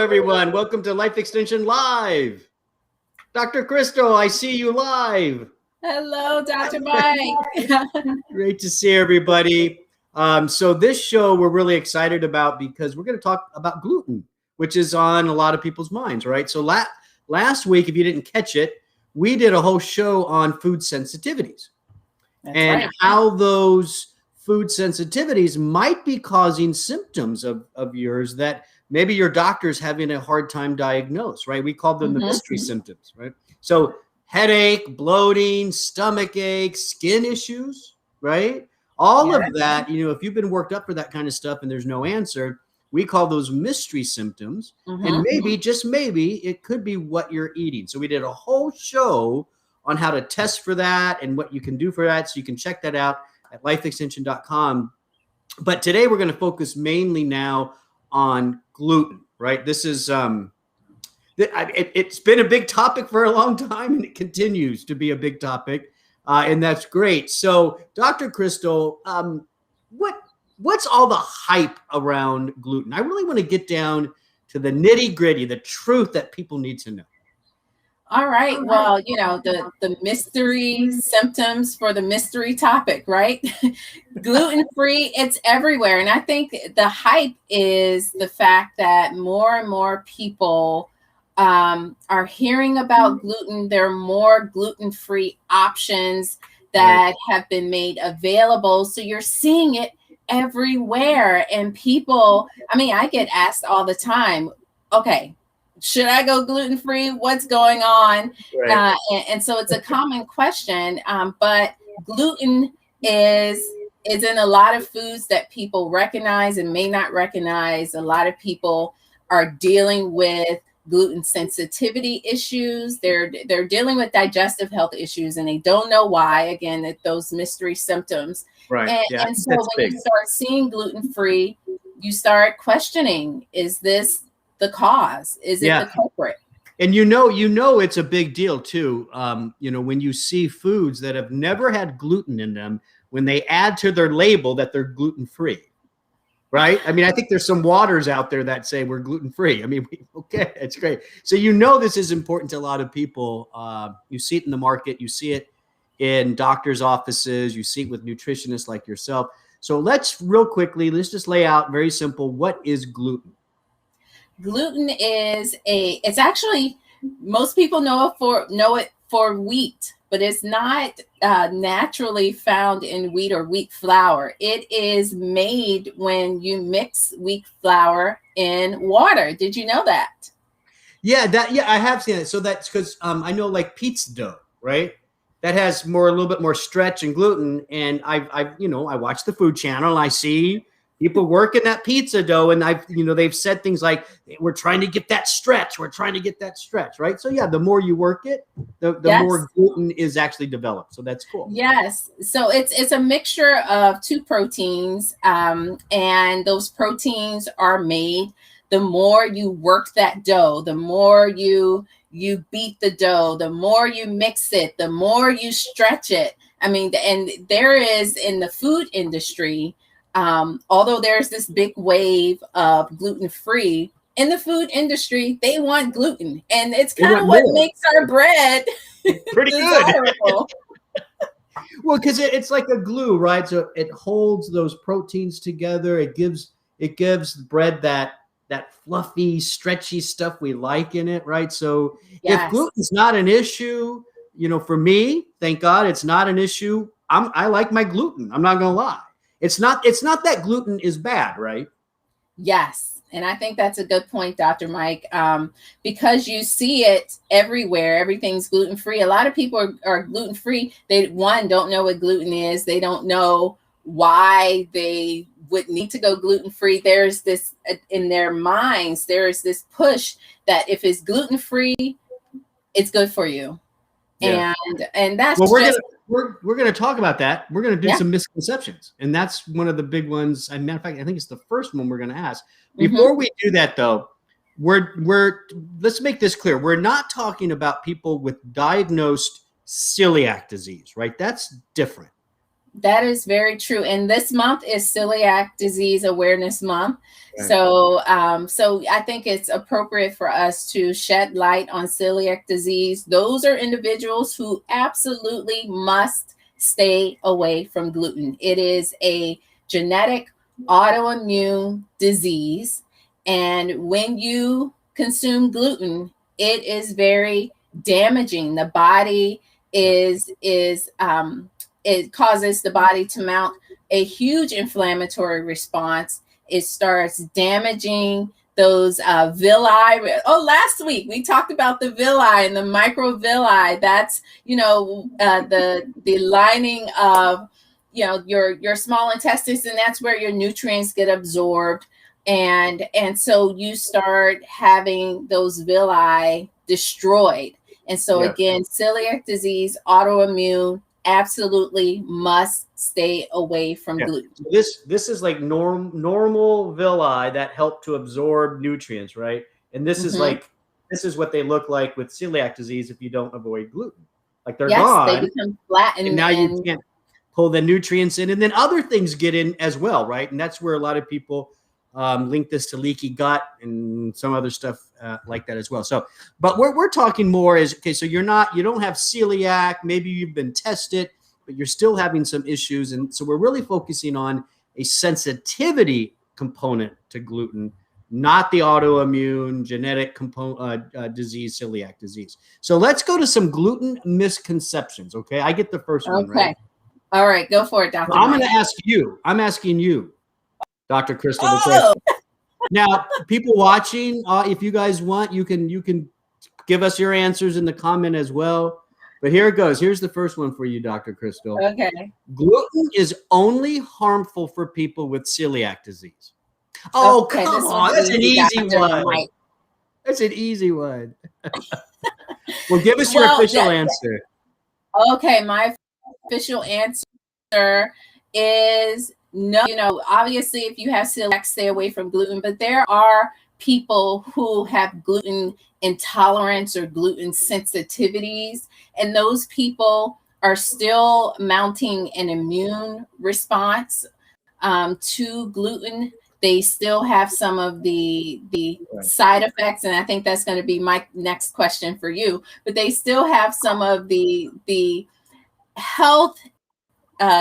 everyone. Welcome to Life Extension Live. Dr. Crystal, I see you live. Hello, Dr. Mike. Great to see everybody. So this show we're really excited about because we're going to talk about gluten, which is on a lot of people's minds, right? So last week, if you didn't catch it, we did a whole show on food sensitivities. That's right. How those food sensitivities might be causing symptoms of yours that maybe your doctor's having a hard time diagnose, right? We call them the mystery symptoms, right? So headache, bloating, stomach ache, skin issues, right? All of that, if you've been worked up for that kind of stuff and there's no answer, we call those mystery symptoms. And maybe, just maybe, it could be what you're eating. So we did a whole show on how to test for that and what you can do for that. So you can check that out at lifeextension.com. But today we're going to focus mainly now on gluten, right? This is, it's been a big topic for a long time and it continues to be a big topic. And that's great. So Dr. Crystal, what's all the hype around gluten? I really want to get down to the nitty gritty, the truth that people need to know. All right. Well, the mystery symptoms for the mystery topic, right? Gluten-free, it's everywhere. And I think the hype is the fact that more and more people are hearing about gluten. There are more gluten-free options that have been made available. So you're seeing it everywhere. And people, I get asked all the time, okay, should I go gluten-free? What's going on? Right. And so it's a common question, but gluten is in a lot of foods that people recognize and may not recognize. A lot of people are dealing with gluten sensitivity issues. They're dealing with digestive health issues and they don't know why. Again, those mystery symptoms. Right. And so when you start seeing gluten-free, you start questioning, is this the cause? Is it the culprit? And it's a big deal too. When you see foods that have never had gluten in them, when they add to their label that they're gluten-free, right? I think there's some waters out there that say we're gluten-free. Okay, it's great. So this is important to a lot of people. You see it in the market, you see it in doctors' offices, you see it with nutritionists like yourself. So let's just lay out very simple, what is gluten? Gluten is it's actually, most people know it for wheat, but it's not naturally found in wheat or wheat flour. It is made when you mix wheat flour in water. Did you know that? Yeah, I have seen it. So that's because I know like pizza dough, right? That has a little bit more stretch and gluten. And I watch the Food Channel and I see people working that pizza dough, and they've said things like, "We're trying to get that stretch. We're trying to get that stretch." Right. So the more you work it, the more gluten is actually developed. So that's cool. Yes. So it's a mixture of two proteins, and those proteins are made. The more you work that dough, the more you beat the dough, the more you mix it, the more you stretch it. And there is in the food industry. Although there's this big wave of gluten-free in the food industry, they want gluten, and it's kind of what makes our bread pretty good. Well, because it's like a glue, right? So it holds those proteins together. It gives bread that fluffy, stretchy stuff we like in it, right? So if gluten's not an issue, for me, thank God it's not an issue. I like my gluten. I'm not gonna lie. It's not that gluten is bad, right? Yes. And I think that's a good point, Dr. Mike, because you see it everywhere. Everything's gluten-free. A lot of people are gluten-free. They, don't know what gluten is. They don't know why they would need to go gluten-free. There's this, in their minds, there's this push that if it's gluten-free, it's good for you. Yeah. And that's we're going to talk about that. We're going to do some misconceptions. And that's one of the big ones. As a matter of fact, I think it's the first one we're going to ask. Before we do that, though, let's make this clear. We're not talking about people with diagnosed celiac disease, right? That's different. That is very true. And this month is Celiac Disease Awareness Month. Right. So, so I think it's appropriate for us to shed light on celiac disease. Those are individuals who absolutely must stay away from gluten. It is a genetic autoimmune disease. And when you consume gluten, it is very damaging. The body it causes the body to mount a huge inflammatory response. It starts damaging those villi. Oh, last week we talked about the villi and the microvilli. That's, the lining of, your small intestines, and that's where your nutrients get absorbed. And so you start having those villi destroyed. And so again, celiac disease, autoimmune, absolutely must stay away from gluten. This is like normal villi that help to absorb nutrients, right? And this is what they look like with celiac disease if you don't avoid gluten. Like they're gone. They become flattened, and now you can't pull the nutrients in, and then other things get in as well, right? And that's where a lot of people link this to leaky gut and some other stuff like that as well. So, but we're talking more is, okay, so you don't have celiac, maybe you've been tested, but you're still having some issues. And so we're really focusing on a sensitivity component to gluten, not the autoimmune genetic disease, celiac disease. So let's go to some gluten misconceptions. Okay. I get the first one, right? All right. Go for it, Dr. So I'm going to ask you, I'm asking you, Dr. Crystal. Now, people watching, if you guys want, you can give us your answers in the comment as well. But here it goes. Here's the first one for you, Dr. Crystal. Okay. Gluten is only harmful for people with celiac disease. Oh, okay, come on. That's an easy one. That's an easy one. Well, give us your official answer. Okay, my official answer is no. Obviously, if you have celiac, stay away from gluten. But there are people who have gluten intolerance or gluten sensitivities, and those people are still mounting an immune response to gluten. They still have some of the side effects, and I think that's going to be my next question for you. But they still have some of the health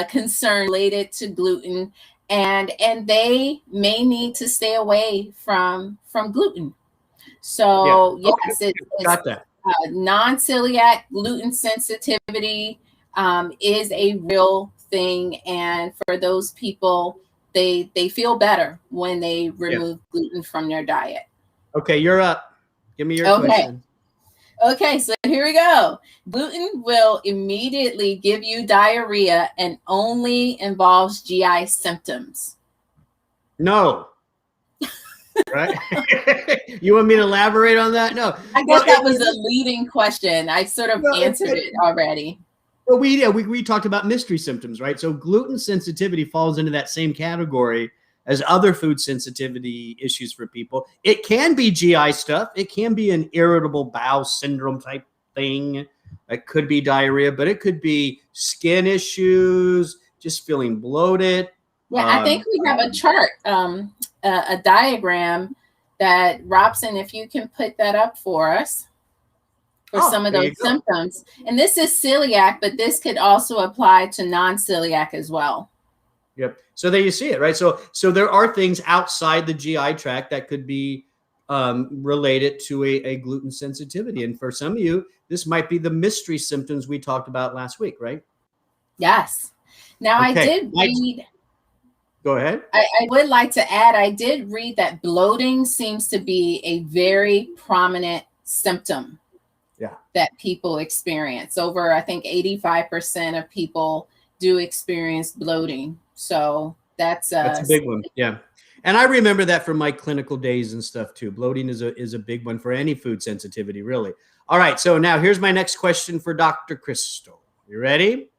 concern related to gluten, and they may need to stay away from gluten. So yes, it's non-celiac gluten sensitivity is a real thing, and for those people, they feel better when they remove gluten from their diet. Okay, you're up. Give me your question. Okay, so here we go. Gluten will immediately give you diarrhea and only involves GI symptoms. No. Right? You want me to elaborate on that? No. I guess that was a leading question. I sort of answered it already. Well, we talked about mystery symptoms, right? So gluten sensitivity falls into that same category as other food sensitivity issues for people. It can be GI stuff. It can be an irritable bowel syndrome type thing. It could be diarrhea, but it could be skin issues, just feeling bloated. Yeah, I think we have a chart, a diagram that, Robson, if you can put that up for us for some of those symptoms. And this is celiac, but this could also apply to non-celiac as well. Yep. So there you see it, right? So there are things outside the GI tract that could be related to a gluten sensitivity. And for some of you, this might be the mystery symptoms we talked about last week, right? Yes. Now, I did read. Go ahead. I would like to add, I did read that bloating seems to be a very prominent symptom that people experience. Over, I think, 85% of people do experience bloating. So that's a big one. Yeah. And I remember that from my clinical days and stuff too. Bloating is a big one for any food sensitivity, really. All right. So now here's my next question for Dr. Crystal. You ready?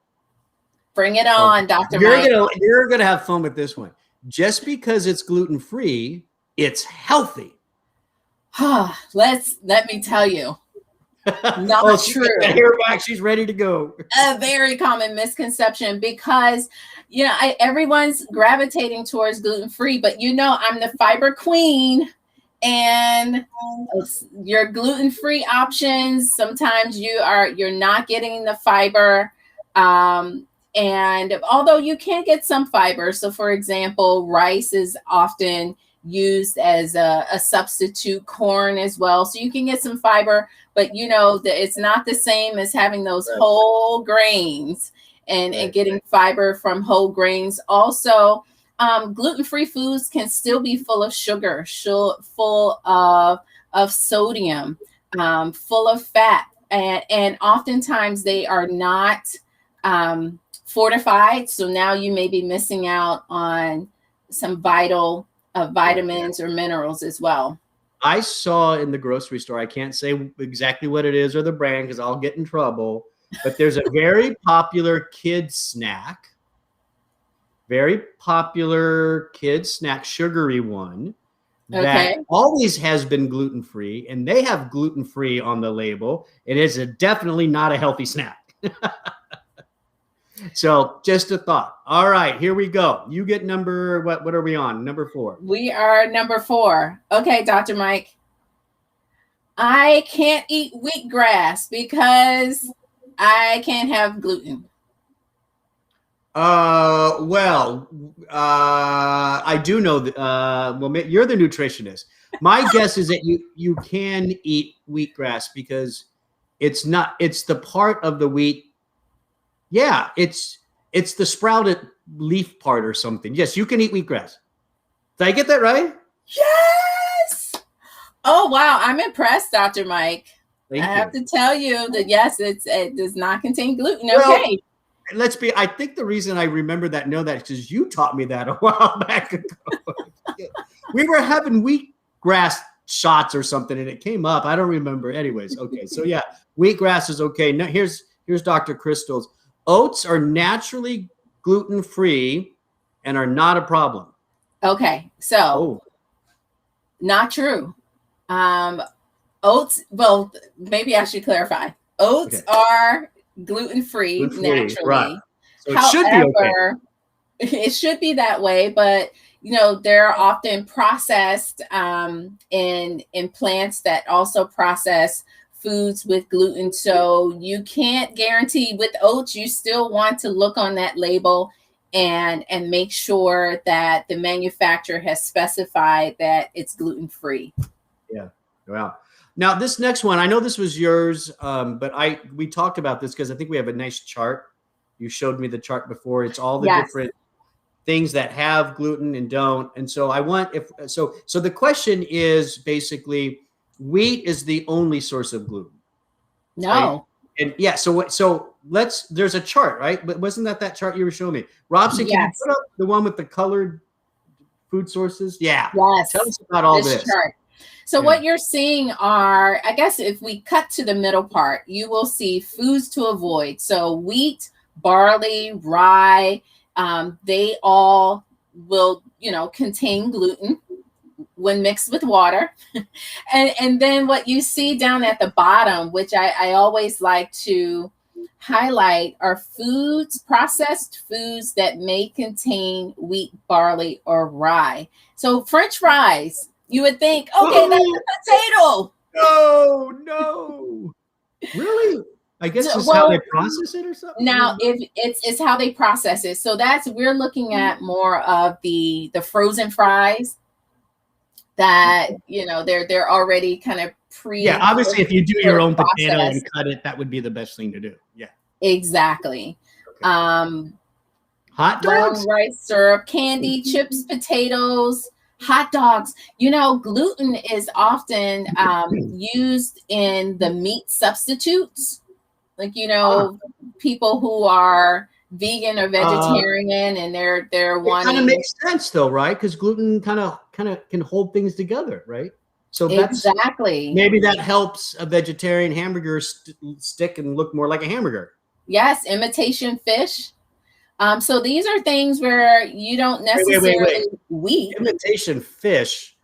Bring it on, Dr. You're gonna have fun with this one. Just because it's gluten-free, it's healthy. Let me tell you. Not She got true. the hair back. She's ready to go. A very common misconception because everyone's gravitating towards gluten-free, but I'm the fiber queen, and your gluten-free options, sometimes you're not getting the fiber. And although you can get some fiber, so for example, rice is often used as a substitute, corn as well, so you can get some fiber, but that it's not the same as having those whole grains and getting fiber from whole grains. Also, gluten-free foods can still be full of sugar, full of sodium, full of fat, and oftentimes they are not fortified. So now you may be missing out on some vital vitamins or minerals as well. I saw in the grocery store, I can't say exactly what it is or the brand because I'll get in trouble, but there's a very popular kids snack, sugary one that always has been gluten-free, and they have gluten-free on the label, and it's definitely not a healthy snack. So just a thought. All right, here we go. You get number, what are we on? Number 4. We are number 4. Okay, Dr. Mike. I can't eat wheatgrass because I can't have gluten. I do know that, you're the nutritionist. My guess is that you can eat wheatgrass because it's the part of the wheat. Yeah, it's the sprouted leaf part or something. Yes, you can eat wheatgrass. Did I get that right? Yes. Oh, wow. I'm impressed, Dr. Mike. Thank you. Have to tell you that, yes, it does not contain gluten. Okay. Well, I think the reason I remember that, is because you taught me that a while back ago. We were having wheatgrass shots or something, and it came up. I don't remember. Anyways, okay. So, yeah, wheatgrass is okay. Now, here's Dr. Crystal's. Oats are naturally gluten-free and are not a problem. Okay, so not true. Oats, well, maybe I should clarify. Oats are gluten-free naturally. Right. So However, it should be okay. It should be that way, but they're often processed in plants that also process foods with gluten. So you can't guarantee. With oats, you still want to look on that label and make sure that the manufacturer has specified that it's gluten-free. Yeah. Wow. Now this next one, I know this was yours, but we talked about this because I think we have a nice chart. You showed me the chart before. It's all the different things that have gluten and don't. And so so the question is basically, wheat is the only source of gluten. No. Right? And yeah, so there's a chart, right? But wasn't that chart you were showing me? Robson, can you put up the one with the colored food sources? Yeah. Yes. Tell us about all this. Chart. So what you're seeing are, I guess if we cut to the middle part, you will see foods to avoid. So wheat, barley, rye, they all will, contain gluten when mixed with water. and then what you see down at the bottom, which I always like to highlight, are processed foods that may contain wheat, barley, or rye. So French fries, you would think, okay, that's a potato. No. Really? I guess it's how they process it or something. Now, if it's how they process it. So we're looking at more of the frozen fries that, they're already kind of Yeah, obviously if you do your own potato and cut it, that would be the best thing to do. Yeah. Exactly. Okay. Hot dogs? Rice syrup, candy, chips, potatoes, hot dogs. Gluten is often used in the meat substitutes. Like, people who are vegan or vegetarian and they're wanting. It kind of makes sense though, right? Because gluten kind of can hold things together, right? So exactly. Maybe that helps a vegetarian hamburger stick and look more like a hamburger. Yes, imitation fish. So these are things where you don't necessarily wheat. Imitation fish.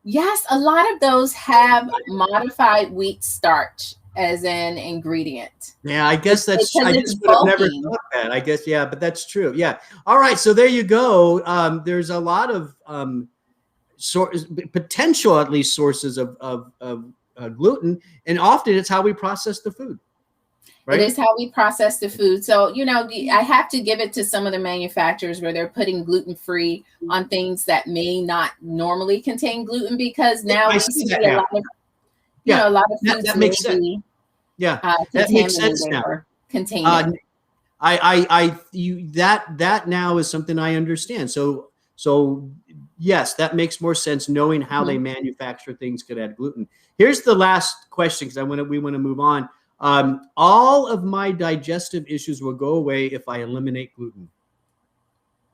Yes, a lot of those have modified wheat starch as an ingredient. Yeah, I guess that's, Because I it's just would have never bulky. thought that. I guess, yeah, but that's true. Yeah. All right. So there you go. There's a lot of potential, at least, sources of gluten. And often it's how we process the food, It right? is how we process the food. So, I have to give it to some of the manufacturers where they're putting gluten-free on things that may not normally contain gluten, because now I we see see that a lot happen. of, Yeah. a lot of foods That may makes sense. be Yeah. That makes sense contaminated now. or containing. That now is something I understand. So yes, that makes more sense. Knowing how they Mhm. manufacture things could add gluten. Here's the last question, because we want to move on. All of my digestive issues will go away if I eliminate gluten.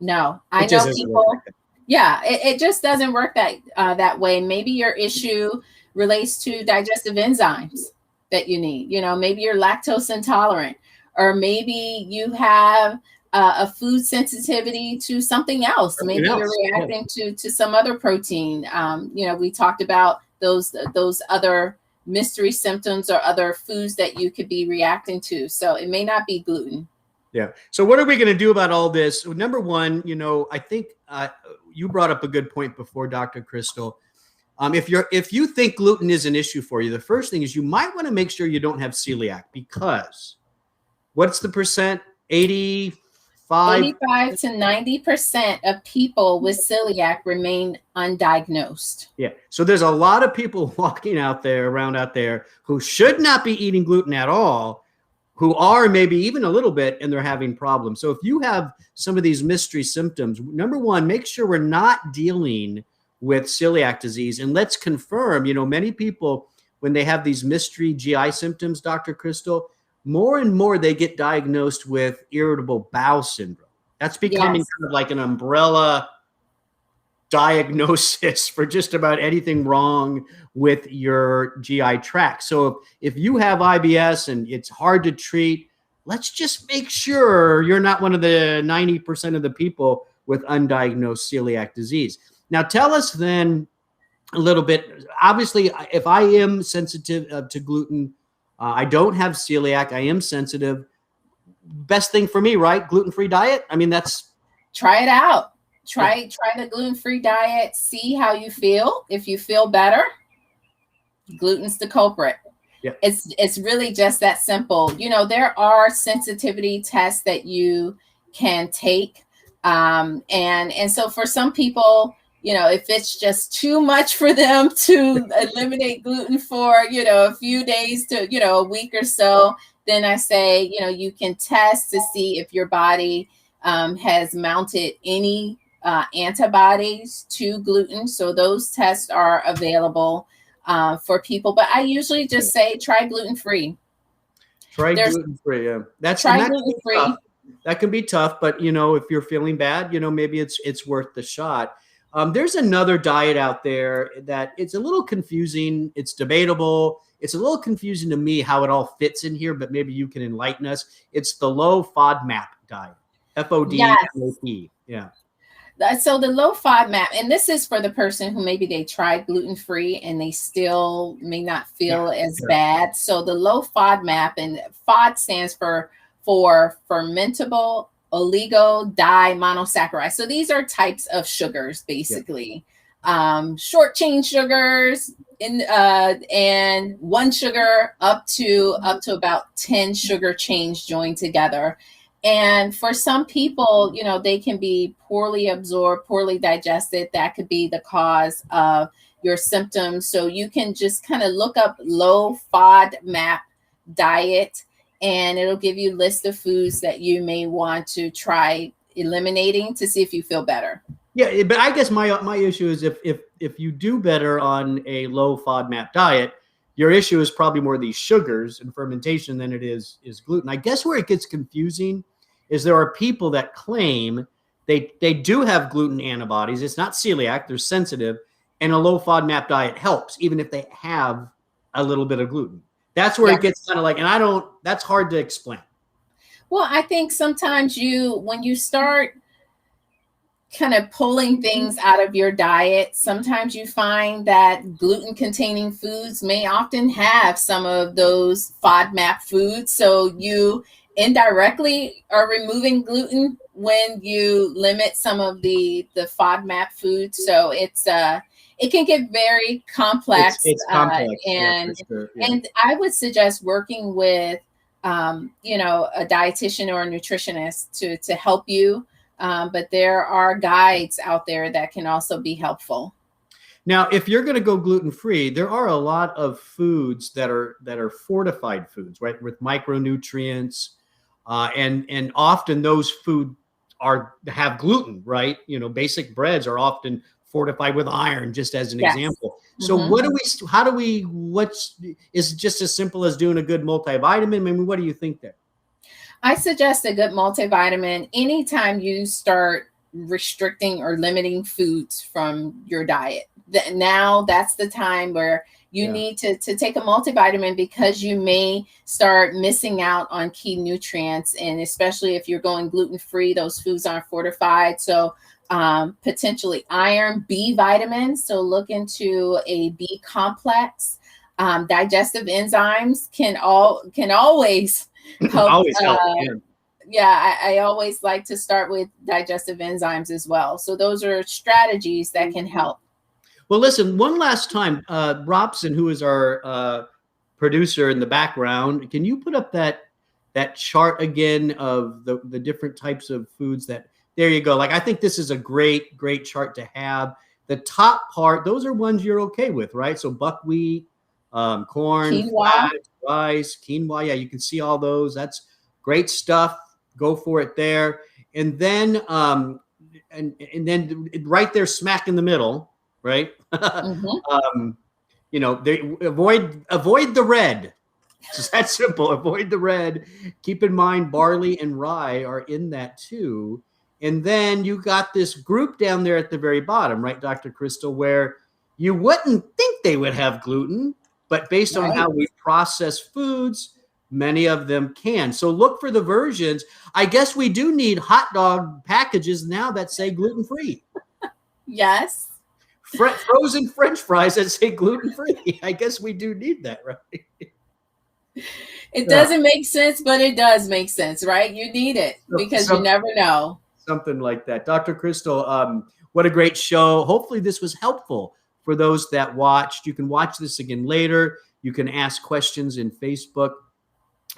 No, I It just know doesn't work like people. that. Yeah, it just doesn't work that way. Maybe your issue relates to digestive enzymes that you need. Maybe you're lactose intolerant, or maybe you have a food sensitivity to something else. Something Maybe you're else. Yeah. reacting to some other protein. We talked about those other mystery symptoms or other foods that you could be reacting to. So it may not be gluten. Yeah. So what are we going to do about all this? Number one, I think you brought up a good point before, Dr. Crystal. If you think gluten is an issue for you, the first thing is you might want to make sure you don't have celiac, because what's the percent? 85. 85 to 90% of people with celiac remain undiagnosed. Yeah. So there's a lot of people walking around out there who should not be eating gluten at all, who are maybe even a little bit, and they're having problems. So if you have some of these mystery symptoms, number one, make sure we're not dealing with celiac disease. And let's confirm, many people, when they have these mystery GI symptoms, Dr. Crystal, more and more they get diagnosed with irritable bowel syndrome. That's becoming Yes. kind of like an umbrella diagnosis for just about anything wrong with your GI tract. So if you have IBS and it's hard to treat, let's just make sure you're not one of the 90% of the people with undiagnosed celiac disease. Now, tell us then a little bit. Obviously, if I am sensitive to gluten, I don't have celiac, I am sensitive. Best thing for me, right? Gluten-free diet. I mean, that's Try it out. yeah. Try the gluten-free diet. See how you feel. If you feel better, gluten's the culprit. Yeah. It's really just that simple. There are sensitivity tests that you can take. And so for some people, if it's just too much for them to eliminate gluten for, a few days to, a week or so, then I say, you can test to see if your body has mounted any antibodies to gluten. So those tests are available for people. But I usually just say try gluten-free. Try gluten-free. Yeah. That Try can be tough. gluten-free. That can be tough, but if you're feeling bad, maybe it's worth the shot. There's another diet out there that it's a little confusing. It's debatable. It's a little confusing to me how it all fits in here, but maybe you can enlighten us. It's the low FODMAP diet. Yes. FODMAP. Yeah. So the low FODMAP, and this is for the person who maybe they tried gluten-free and they still may not feel as bad. So the low FODMAP, and FOD stands for fermentable oligomonosaccharide. So these are types of sugars, basically. Short chain sugars and one sugar up to about 10 sugar chains joined together. And for some people, they can be poorly absorbed, poorly digested. That could be the cause of your symptoms. So you can just kind of look up low FODMAP diet, and it'll give you a list of foods that you may want to try eliminating to see if you feel better. Yeah, but I guess my issue is if you do better on a low FODMAP diet, your issue is probably more these sugars and fermentation than it is gluten. I guess where it gets confusing is there are people that claim they do have gluten antibodies. It's not celiac, they're sensitive, and a low FODMAP diet helps even if they have a little bit of gluten. That's where it gets kind of like, and that's hard to explain. Well, I think sometimes when you start kind of pulling things out of your diet, sometimes you find that gluten containing foods may often have some of those FODMAP foods. So you indirectly are removing gluten when you limit some of the FODMAP foods. So it can get very complex. It's complex, and for sure. Yeah. and I would suggest working with a dietitian or a nutritionist to help you. But there are guides out there that can also be helpful. Now, if you're going to go gluten-free, there are a lot of foods that are fortified foods, right, with micronutrients, and often those food have gluten, right? Basic breads are often fortified with iron, just as an example. So is it just as simple as doing a good multivitamin? I mean, what do you think there? I suggest a good multivitamin anytime you start restricting or limiting foods from your diet. Now that's the time where you need to take a multivitamin, because you may start missing out on key nutrients. And especially if you're going gluten-free, those foods aren't fortified. So potentially iron, B vitamins. So look into a B complex. Digestive enzymes can always help. Always help. I always like to start with digestive enzymes as well. So those are strategies that can help. Well, listen, one last time, Robson, who is our producer in the background, can you put up that chart again of the different types of foods there you go. Like, I think this is a great chart to have. The top part, those are ones you're okay with, right? So buckwheat, corn, quinoa, flax, rice, quinoa. Yeah, you can see all those. That's great stuff. Go for it there. And then and then right there, smack in the middle, right? mm-hmm. They avoid the red. It's just that simple. Avoid the red. Keep in mind barley and rye are in that too. And then you got this group down there at the very bottom, right, Dr. Crystal, where you wouldn't think they would have gluten, but based on how we process foods, many of them can. So look for the versions. I guess we do need hot dog packages now that say gluten-free. Yes. Frozen French fries that say gluten-free. I guess we do need that, right? It doesn't make sense, but it does make sense, right? You need it because you never know. Something like that. Dr. Crystal, what a great show. Hopefully this was helpful for those that watched. You can watch this again later. You can ask questions in Facebook.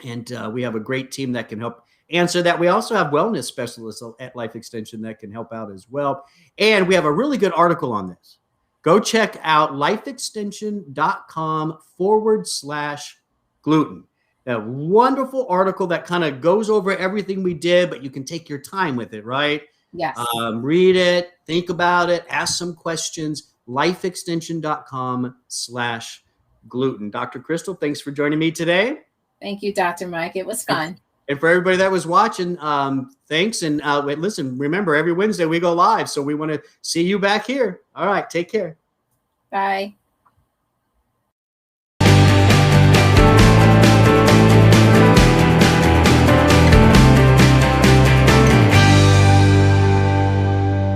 And we have a great team that can help answer that. We also have wellness specialists at Life Extension that can help out as well. And we have a really good article on this. Go check out lifeextension.com/gluten. A wonderful article that kind of goes over everything we did, but you can take your time with it, right? Yes. Read it, think about it, ask some questions. lifeextension.com/gluten. Dr. Crystal, thanks for joining me today. Thank you, Dr. Mike. It was fun. And for everybody that was watching, thanks. And listen, remember, every Wednesday we go live. So we want to see you back here. All right. Take care. Bye.